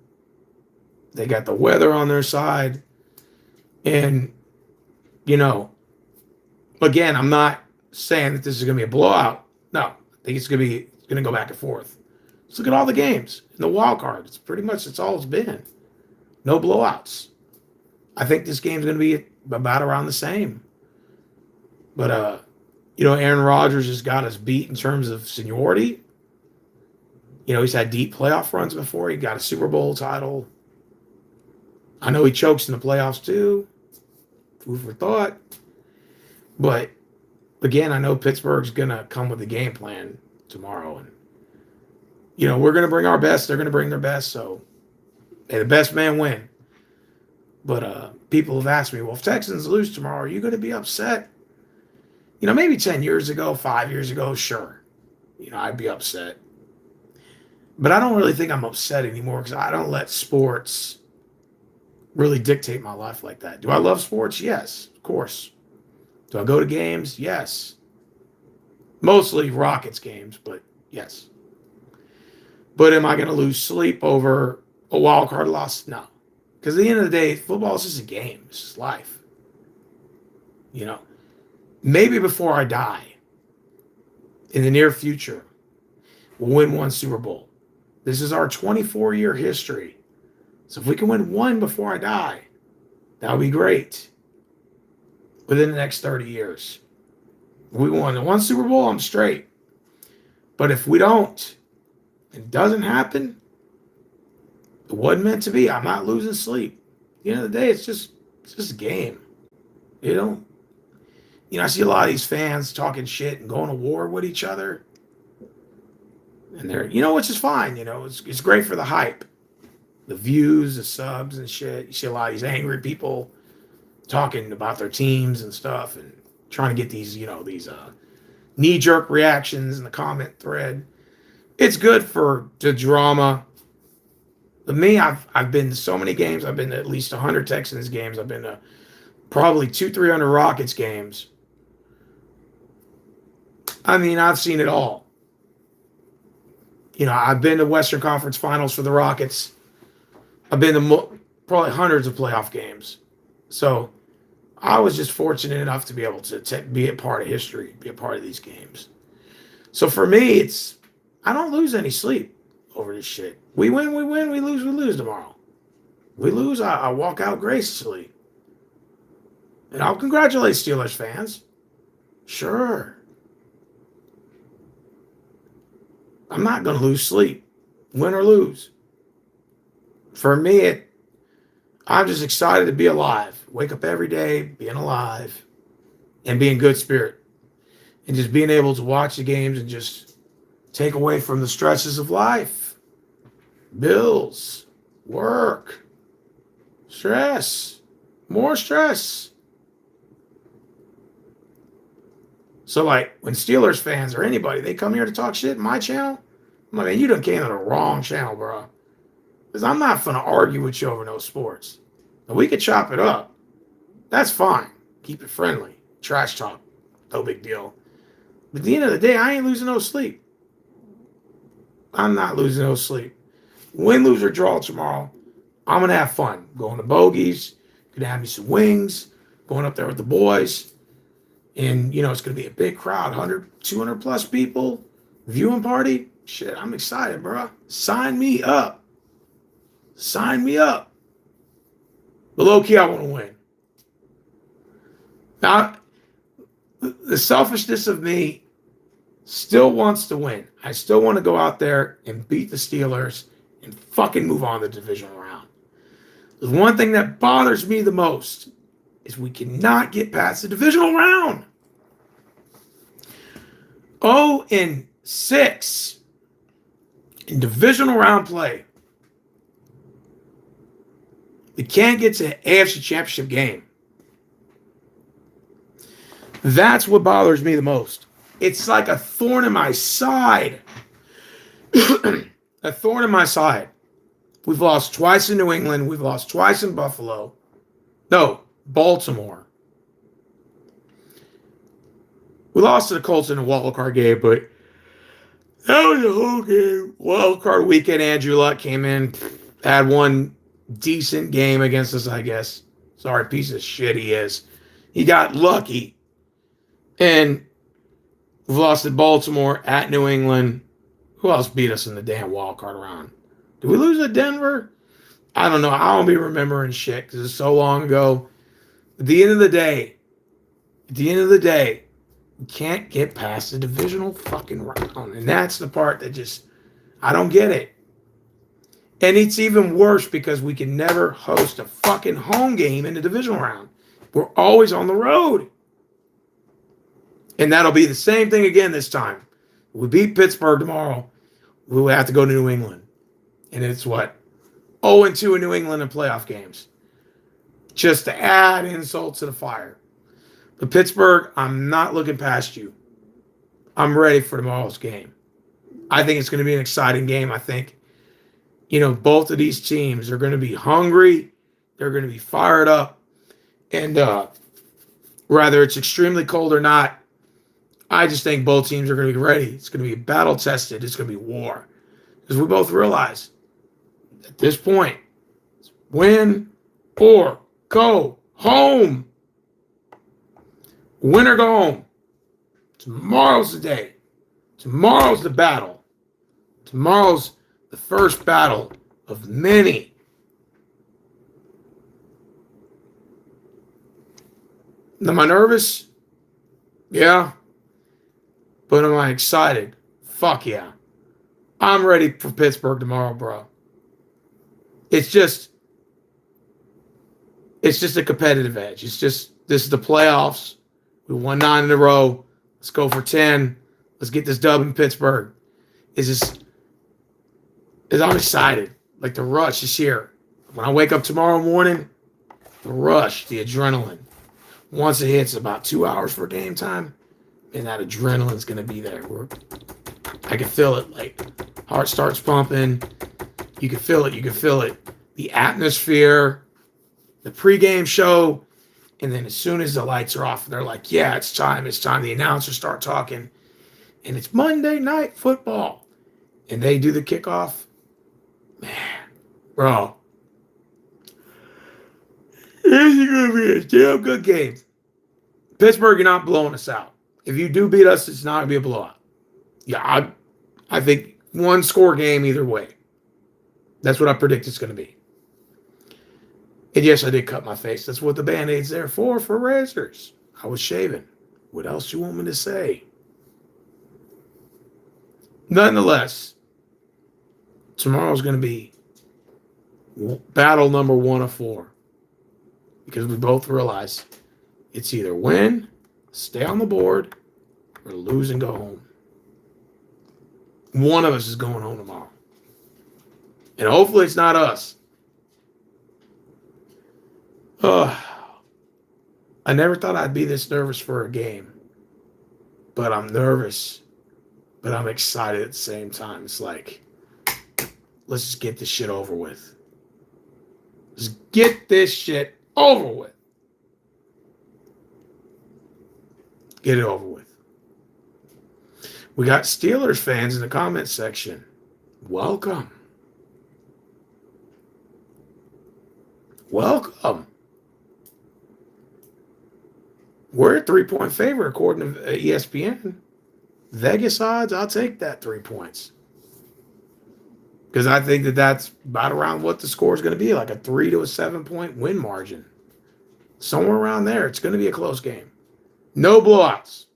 They got the weather on their side. And, again, I'm not saying that this is going to be a blowout. No, I think it's going to go back and forth. Let's look at all the games in the wild card. It's all it's been. No blowouts. I think this game's going to be about around the same. But, Aaron Rodgers has got us beat in terms of seniority. He's had deep playoff runs before. He got a Super Bowl title. I know he chokes in the playoffs too. Food for thought. But, again, I know Pittsburgh's going to come with a game plan tomorrow. And, we're going to bring our best. They're going to bring their best. So, hey, the best man win. But people have asked me, well, if Texans lose tomorrow, are you going to be upset? Maybe 10 years ago, 5 years ago, sure. I'd be upset. But I don't really think I'm upset anymore because I don't let sports really dictate my life like that. Do I love sports? Yes, of course. Do I go to games? Yes. Mostly Rockets games, but yes. But am I going to lose sleep over a wild card loss? No. Because at the end of the day, football is just a game. It's just life. Maybe before I die, in the near future, we'll win one Super Bowl. This is our 24-year history. So if we can win one before I die, that would be great. Within the next 30 years. If we won the one Super Bowl, I'm straight. But if we don't, it doesn't happen, it wasn't meant to be. I'm not losing sleep. At the end of the day, it's just a game. I see a lot of these fans talking shit and going to war with each other. And they're, which is fine. It's great for the hype. The views, the subs and shit. You see a lot of these angry people talking about their teams and stuff and trying to get these, these knee-jerk reactions in the comment thread. It's good for the drama. But me, I've been to so many games. I've been to at least 100 Texans games. I've been to probably 300 Rockets games. I mean, I've seen it all. You know, I've been to Western Conference Finals for the Rockets. I've been to probably hundreds of playoff games. So I was just fortunate enough to be able to be a part of history, be a part of these games. So for me, I don't lose any sleep over this shit. We win, we lose tomorrow. We lose, I walk out gracefully. And I'll congratulate Steelers fans. Sure. I'm not going to lose sleep, win or lose. For me, I'm just excited to be alive. Wake up every day, being alive, and be in good spirit. And just being able to watch the games and just take away from the stresses of life. Bills, work, stress, more stress. So, like, when Steelers fans or anybody, they come here to talk shit in my channel, I'm like, man, you done came to the wrong channel, bro. Because I'm not going to argue with you over no sports. Now, we could chop it up. That's fine. Keep it friendly. Trash talk. No big deal. But at the end of the day, I ain't losing no sleep. I'm not losing no sleep. Win, lose, or draw tomorrow, I'm going to have fun. Going to Bogies. Going to have me some wings. Going up there with the boys. And, you know, it's going to be a big crowd. 100, 200 plus people. Viewing party. Shit, I'm excited, bro. Sign me up. Sign me up. But low-key, I want to win. Now, the selfishness of me still wants to win. I still want to go out there and beat the Steelers and fucking move on to the divisional round. The one thing that bothers me the most is we cannot get past the divisional round. 0-6 in divisional round play. We can't get to the AFC Championship game. That's what bothers me the most. It's like a thorn in my side. A thorn in my side. We've lost twice in New England. We've lost twice in Buffalo. No, Baltimore. We lost to the Colts in a wild card game, but that was a whole game. Wild card weekend, Andrew Luck came in, had one decent game against us, I guess. Sorry, piece of shit he is. He got lucky. And we've lost to Baltimore, at New England. Who else beat us in the damn wild card round? Did we lose at Denver? I don't know. I don't be remembering shit because it's so long ago. At the end of the day, we can't get past the divisional fucking round. And that's the part that just, I don't get it. And it's even worse because we can never host a fucking home game in the divisional round. We're always on the road. And that'll be the same thing again this time. We beat Pittsburgh tomorrow. We'll have to go to New England. And it's what? 0-2 in New England in playoff games. Just to add insult to the fire. But Pittsburgh, I'm not looking past you. I'm ready for tomorrow's game. I think it's going to be an exciting game. I think, you know, both of these teams are going to be hungry. They're going to be fired up. And whether it's extremely cold or not, I just think both teams are going to be ready. It's going to be battle tested. It's going to be war. Because we both realize at this point, it's win or go home. Win or go home. Tomorrow's the day. Tomorrow's the battle. Tomorrow's the first battle of many. Am I nervous? Yeah. But am I excited? Fuck yeah. I'm ready for Pittsburgh tomorrow, bro. It's just a competitive edge. This is the playoffs. We won 9 in a row. Let's go for 10. Let's get this dub in Pittsburgh. I'm excited. Like the rush is here. When I wake up tomorrow morning, the rush, the adrenaline. Once it hits about 2 hours for game time, and that adrenaline's going to be there. I can feel it. Like, heart starts pumping. You can feel it. You can feel it. The atmosphere, the pregame show. And then as soon as the lights are off, they're like, yeah, it's time. It's time. The announcers start talking. And it's Monday Night Football. And they do the kickoff. Man, bro. This is going to be a damn good game. Pittsburgh, you're not blowing us out. If you do beat us, it's not going to be a blowout. Yeah, I think one score game either way. That's what I predict it's going to be. And yes, I did cut my face. That's what the Band-Aid's there for razors. I was shaving. What else you want me to say? Nonetheless, tomorrow's going to be battle number 1 of 4. Because we both realize it's either win, stay on the board, or lose and go home. One of us is going home tomorrow. And hopefully it's not us. I never thought I'd be this nervous for a game. But I'm nervous. But I'm excited at the same time. It's like, let's just get this shit over with. Let's get this shit over with. Get it over with. We got Steelers fans in the comment section. Welcome. Welcome. We're a 3-point favorite according to ESPN. Vegas odds, I'll take that 3 points. Because I think that's about around what the score is going to be, like a 3 to a 7-point win margin. Somewhere around there. It's going to be a close game. No blowouts.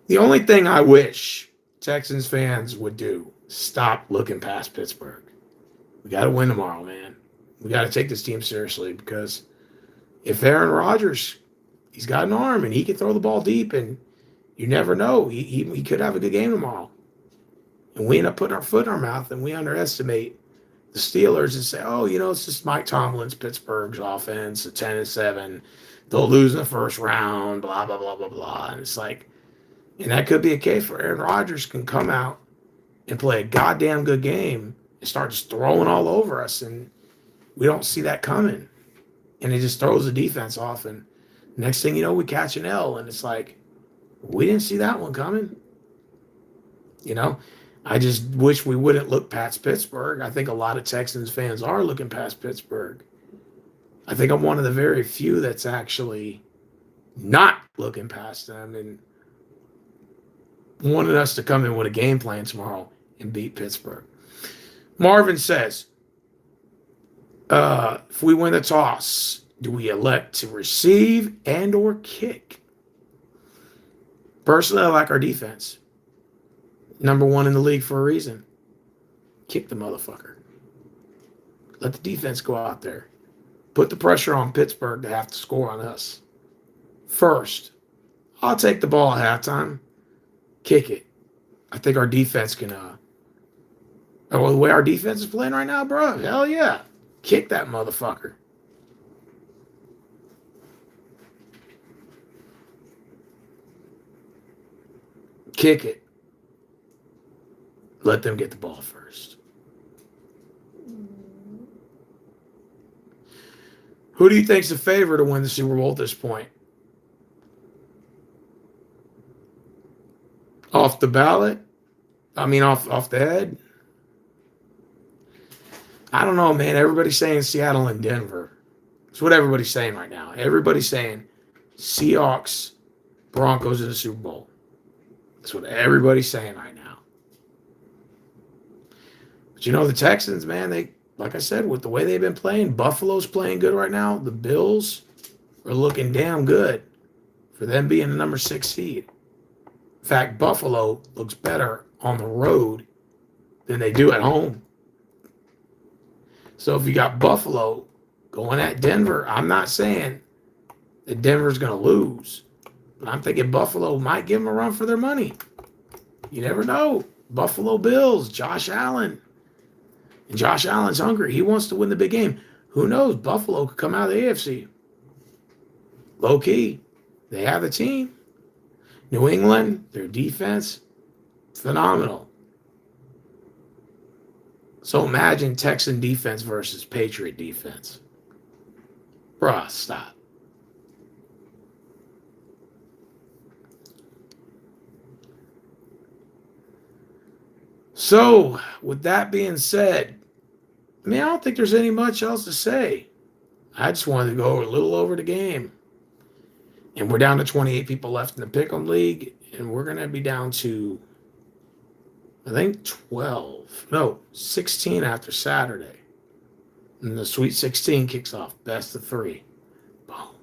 The only thing I wish Texans fans would do, stop looking past Pittsburgh. We got to win tomorrow, man. We got to take this team seriously because if Aaron Rodgers, he's got an arm and he can throw the ball deep and you never know. He could have a good game tomorrow. And we end up putting our foot in our mouth and we underestimate the Steelers and say, oh, it's just Mike Tomlin's Pittsburgh's offense, a 10-7. They'll lose in the first round, blah, blah, blah, blah, blah. And it's like, and that could be a case where Aaron Rodgers can come out and play a goddamn good game and start just throwing all over us. And we don't see that coming. And it just throws the defense off. And next thing you know, we catch an L. And it's like, we didn't see that one coming. I just wish we wouldn't look past Pittsburgh. I think a lot of Texans fans are looking past Pittsburgh. I think I'm one of the very few that's actually not looking past them and wanted us to come in with a game plan tomorrow and beat Pittsburgh. Marvin says, if we win the toss, do we elect to receive and or kick? Personally, I like our defense. Number 1 in the league for a reason. Kick the motherfucker. Let the defense go out there. Put the pressure on Pittsburgh to have to score on us. First, I'll take the ball at halftime. Kick it. I think our defense can. The way our defense is playing right now, bro, hell yeah. Kick that motherfucker. Kick it. Let them get the ball first. Who do you think's the favorite to win the Super Bowl at this point? Off the ballot? Off the head? I don't know, man. Everybody's saying Seattle and Denver. That's what everybody's saying right now. Everybody's saying Seahawks, Broncos in the Super Bowl. That's what everybody's saying right now. But the Texans, man, they, like I said, with the way they've been playing, Buffalo's playing good right now. The Bills are looking damn good for them being the number 6 seed. In fact, Buffalo looks better on the road than they do at home. So if you got Buffalo going at Denver, I'm not saying that Denver's going to lose. But I'm thinking Buffalo might give them a run for their money. You never know. Buffalo Bills, Josh Allen. And Josh Allen's hungry. He wants to win the big game. Who knows? Buffalo could come out of the AFC. Low key. They have a team. New England, their defense, Phenomenal. So imagine Texan defense versus Patriot defense. Bruh, stop. So, with that being said, I mean, I don't think there's any much else to say. I just wanted to go a little over the game. And we're down to 28 people left in the Pick'em League. And we're going to be down to, I think, 16 after Saturday. And the Sweet 16 kicks off. Best of 3. Boom.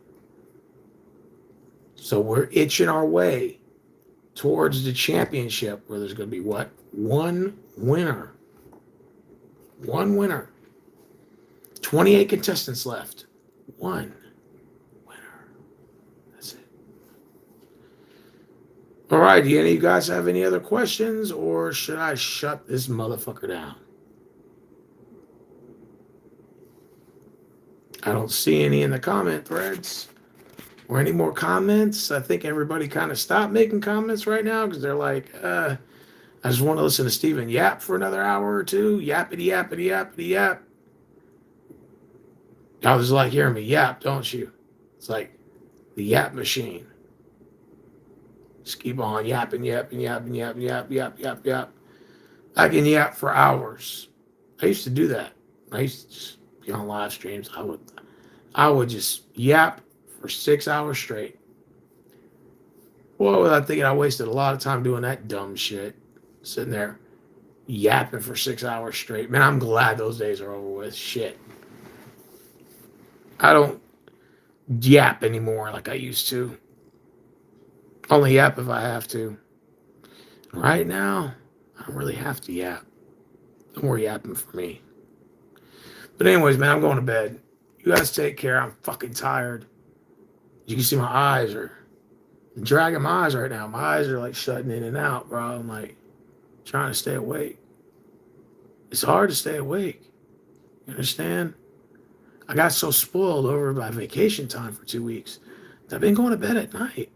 So we're itching our way towards the championship where there's going to be what? One winner. One winner. 28 contestants left. One winner. That's it. All right. Do any of you guys have any other questions, or should I shut this motherfucker down? I don't see any in the comment threads or any more comments. I think everybody kind of stopped making comments right now because they're like, I just want to listen to Steven yap for another hour or two. Yappity, yappity, yappity, yap. Y'all just like hearing me yap, don't you? It's like the yap machine. Just keep on yapping, yapping, yapping, yapping, yap, yap, yap, yap. I can yap for hours. I used to do that. I used to just be on live streams. I would just yap for 6 hours straight. Well, without thinking I wasted a lot of time doing that dumb shit. Sitting there yapping for 6 hours straight. Man, I'm glad those days are over with. Shit. I don't yap anymore like I used to. Only yap if I have to. Right now, I don't really have to yap. No more yapping for me. But anyways, man, I'm going to bed. You guys take care. I'm fucking tired. You can see my eyes are dragging my eyes right now. My eyes are like shutting in and out, bro. I'm like trying to stay awake. It's hard to stay awake. You understand? I got so spoiled over my vacation time for 2 weeks that I've been going to bed at night.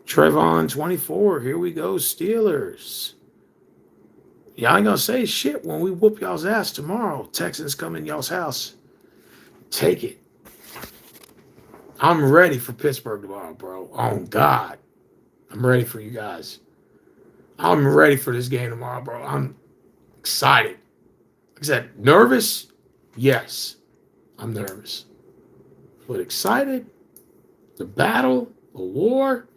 Trevon 24, here we go, Steelers. Y'all ain't gonna say shit when we whoop y'all's ass tomorrow. Texans come in y'all's house. Take it. I'm ready for Pittsburgh tomorrow, bro. Oh, God. I'm ready for you guys. I'm ready for this game tomorrow, bro. I'm excited. Like I said, nervous? Yes, I'm nervous. But excited? The battle? The war?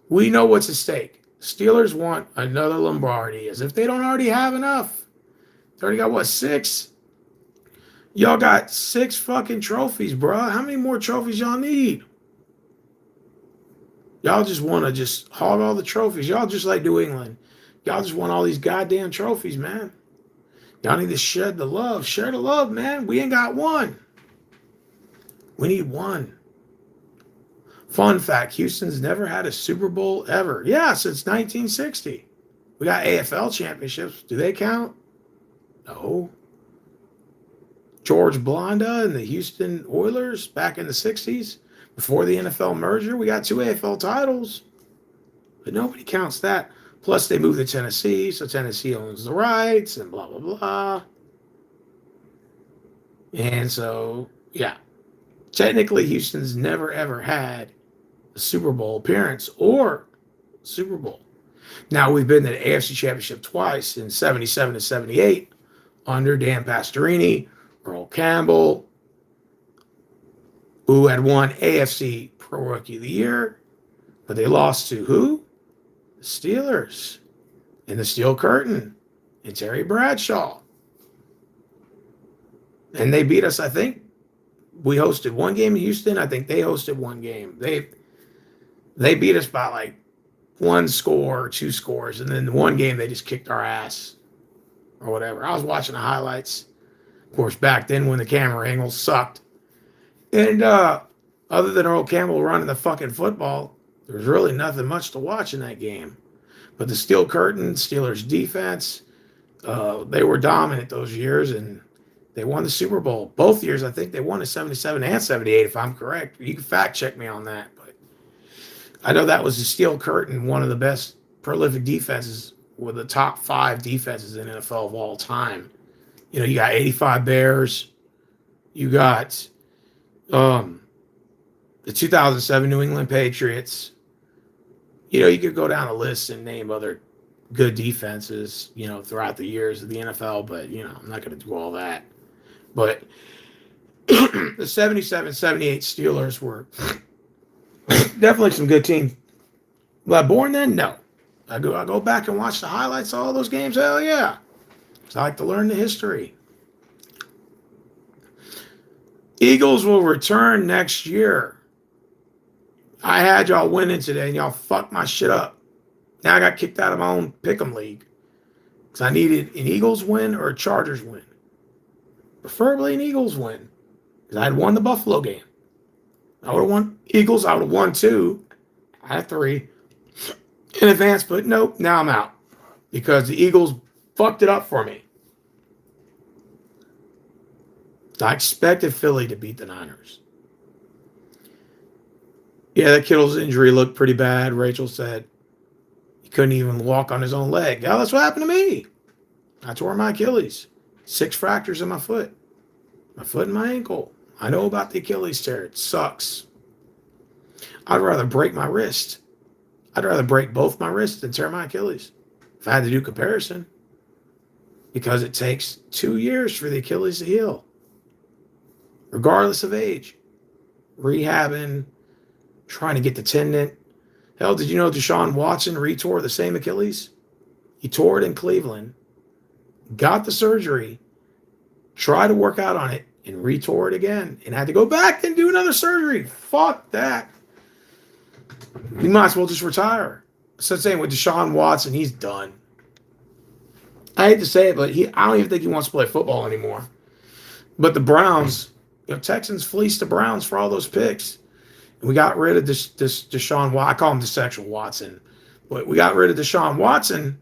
We know what's at stake. Steelers want another Lombardi, as if they don't already have enough. They already got, what, 6? Y'all got 6 fucking trophies, bro. How many more trophies y'all need? Y'all just want to just hog all the trophies. Y'all just like New England. Y'all just want all these goddamn trophies, man. Y'all need to shed the love. Share the love, man. We ain't got one. We need one. Fun fact, Houston's never had a Super Bowl ever. Yeah, since 1960. We got AFL championships. Do they count? No. George Blanda and the Houston Oilers back in the 60s, before the NFL merger, we got 2 AFL titles. But nobody counts that. Plus, they moved to Tennessee, so Tennessee owns the rights and blah, blah, blah. And so, yeah. Technically, Houston's never, ever had a Super Bowl appearance or Super Bowl. Now, we've been to the AFC Championship twice in 77 and 78 under Dan Pastorini, Earl Campbell, who had won AFC Pro Rookie of the Year, but they lost to who? The Steelers in the Steel Curtain and Terry Bradshaw. And they beat us, I think. We hosted one game in Houston. I think they hosted one game. They beat us by like 1 score or 2 scores. And then the one game they just kicked our ass or whatever. I was watching the highlights. Of course, back then when the camera angles sucked. And other than Earl Campbell running the fucking football, there was really nothing much to watch in that game. But the Steel Curtain, Steelers defense, they were dominant those years, and they won the Super Bowl. Both years, I think they won in 77 and 78, if I'm correct. You can fact check me on that. I know that was the Steel Curtain, one of the best prolific defenses, with the top 5 defenses in NFL of all time. You know, you got 85 Bears. You got the 2007 New England Patriots. You know, you could go down a list and name other good defenses, you know, throughout the years of the NFL, but, you know, I'm not going to do all that. But the 77-78 Steelers were definitely some good teams. Was I born then? No. I go back and watch the highlights of all those games. Hell yeah. I like to learn the history. Eagles will return next year. I had y'all winning today, and y'all fucked my shit up. Now I got kicked out of my own pick'em league because I needed an Eagles win or a Chargers win. Preferably an Eagles win because I had won the Buffalo game. I would have won Eagles. I would have won 2 out of 3 in advance, but nope, now I'm out because the Eagles fucked it up for me. I expected Philly to beat the Niners. Yeah, that Kittle's injury looked pretty bad. Rachel said he couldn't even walk on his own leg. Yeah, that's what happened to me. I tore my Achilles. 6 fractures in my foot and my ankle. I know about the Achilles tear. It sucks. I'd rather break my wrist. I'd rather break both my wrists than tear my Achilles if I had to do comparison, because it takes 2 years for the Achilles to heal, regardless of age. Rehabbing, trying to get the tendon. Hell, did you know Deshaun Watson retore the same Achilles? He tore it in Cleveland, got the surgery, tried to work out on it, and retore it again, and had to go back and do another surgery. Fuck that. You might as well just retire. So saying with Deshaun Watson, he's done. I hate to say it, but I don't even think he wants to play football anymore. But the Browns, Texans fleeced the Browns for all those picks. And we got rid of this Deshaun Watson. I call him the sexual Watson. But we got rid of Deshaun Watson,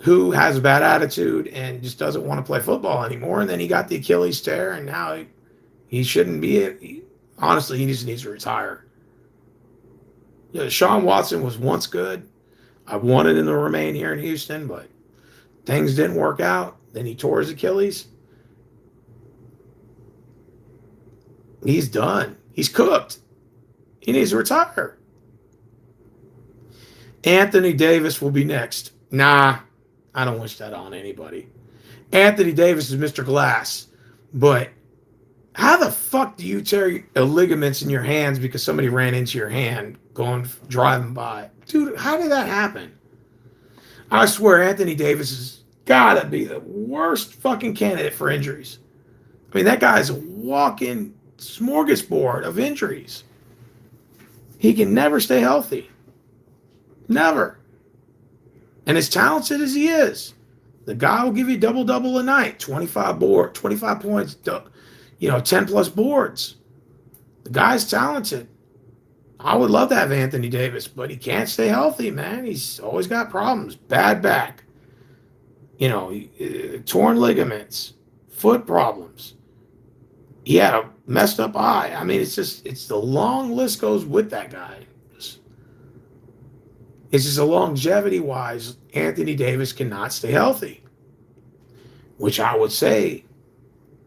who has a bad attitude and just doesn't want to play football anymore. And then he got the Achilles tear, and now he shouldn't be. Honestly, he just needs to retire. Deshaun Watson was once good. I wanted him to remain here in Houston, but things didn't work out. Then he tore his Achilles. He's done. He's cooked. He needs to retire. Anthony Davis will be next. Nah, I don't wish that on anybody. Anthony Davis is Mr. Glass. But how the fuck do you tear ligaments in your hands because somebody ran into your hand driving by? Dude, how did that happen? I swear Anthony Davis has got to be the worst fucking candidate for injuries. I mean, that guy's a walking smorgasbord of injuries. He can never stay healthy. Never. And as talented as he is, the guy will give you double-double a night, 25 points, 10 plus boards. The guy's talented. I would love to have Anthony Davis, but he can't stay healthy, man. He's always got problems. Bad back. Torn ligaments, foot problems. He had a messed up eye. I mean, it's the long list goes with that guy. It's just a longevity-wise, Anthony Davis cannot stay healthy. Which I would say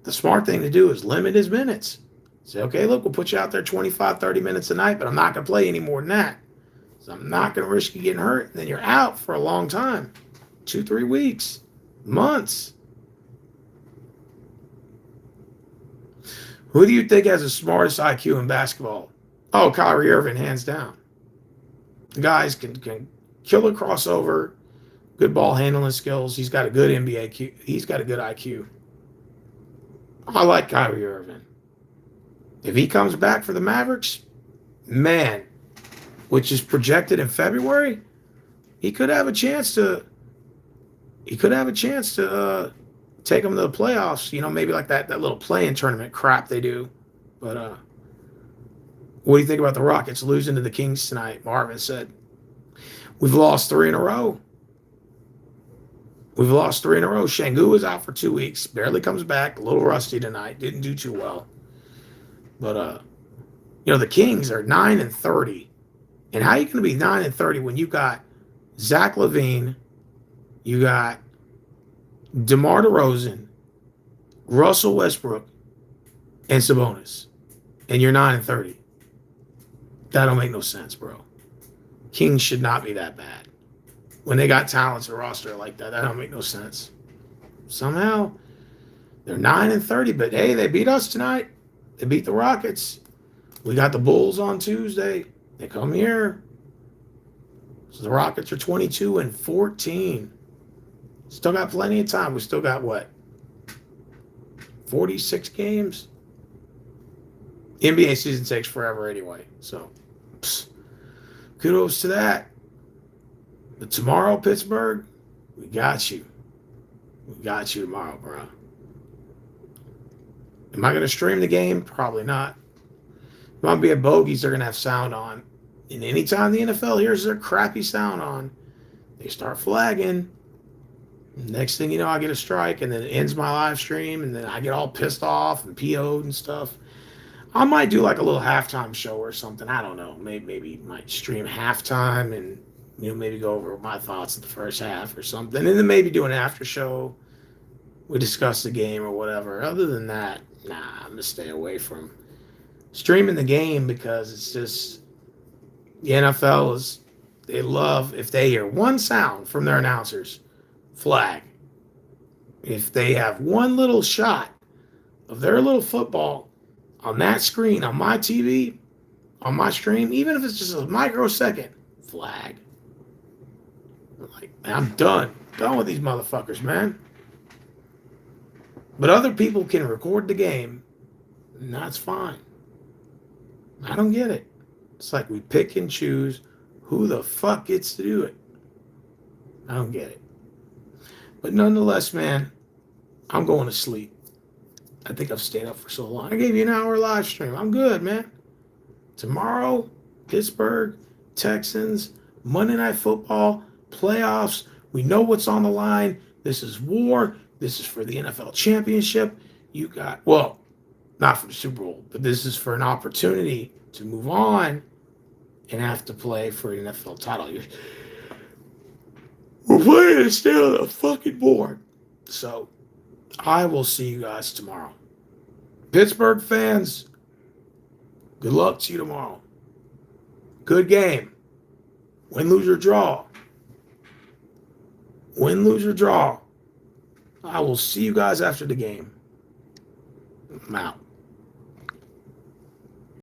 the smart thing to do is limit his minutes. Say, okay, look, we'll put you out there 25, 30 minutes a night, but I'm not going to play any more than that. So I'm not going to risk you getting hurt. And then you're out for a long time. 2-3 weeks, months. Who do you think has the smartest IQ in basketball? Oh, Kyrie Irving, hands down. The guys can kill a crossover, good ball handling skills. He's got a good NBA. He's got a good IQ. I like Kyrie Irving. If he comes back for the Mavericks, man, which is projected in February, he could have a chance to. Take them to the playoffs. Maybe like that little play-in tournament crap they do. But what do you think about the Rockets losing to the Kings tonight? Marvin said, we've lost 3 in a row. Şengün was out for 2 weeks. Barely comes back. A little rusty tonight. Didn't do too well. But, the Kings are 9-30. And how are you going to be 9-30 when you got Zach LaVine, you got DeMar DeRozan, Russell Westbrook, and Sabonis, and you're 9-30? That don't make no sense, bro. Kings should not be that bad. When they got talents to roster like that don't make no sense. Somehow, they're 9-30, but hey, they beat us tonight. They beat the Rockets. We got the Bulls on Tuesday. They come here. So the Rockets are 22-14. Still got plenty of time. We still got what? 46 games? NBA season takes forever anyway. So, kudos to that. But tomorrow, Pittsburgh, we got you. We got you tomorrow, bro. Am I going to stream the game? Probably not. If I'm being bogeys, they're going to have sound on. And anytime the NFL hears their crappy sound on, they start flagging. Next thing you know, I get a strike, and then it ends my live stream, and then I get all pissed off and PO'd and stuff. I might do like a little halftime show or something. I don't know. Maybe might stream halftime and maybe go over my thoughts of the first half or something, and then maybe do an after show. We discuss the game or whatever. Other than that, I'm gonna stay away from streaming the game because it's just the NFL is. They love if they hear one sound from their announcers, flag. If they have one little shot of their little football on that screen, on my TV, on my stream, even if it's just a microsecond, flag. Like, I'm done. Done with these motherfuckers, man. But other people can record the game, and that's fine. I don't get it. It's like we pick and choose who the fuck gets to do it. I don't get it. But nonetheless, man, I'm going to sleep. I think I've stayed up for so long. I gave you an hour live stream. I'm good, man. Tomorrow, Pittsburgh, Texans, Monday Night Football, playoffs. We know what's on the line. This is war. This is for the NFL championship. You got, well, not for the Super Bowl, but this is for an opportunity to move on and have to play for an NFL title. We're playing to stay on the fucking board. So I will see you guys tomorrow. Pittsburgh fans, good luck to you tomorrow. Good game. Win, lose, or draw. Win, lose, or draw. I will see you guys after the game. I'm out.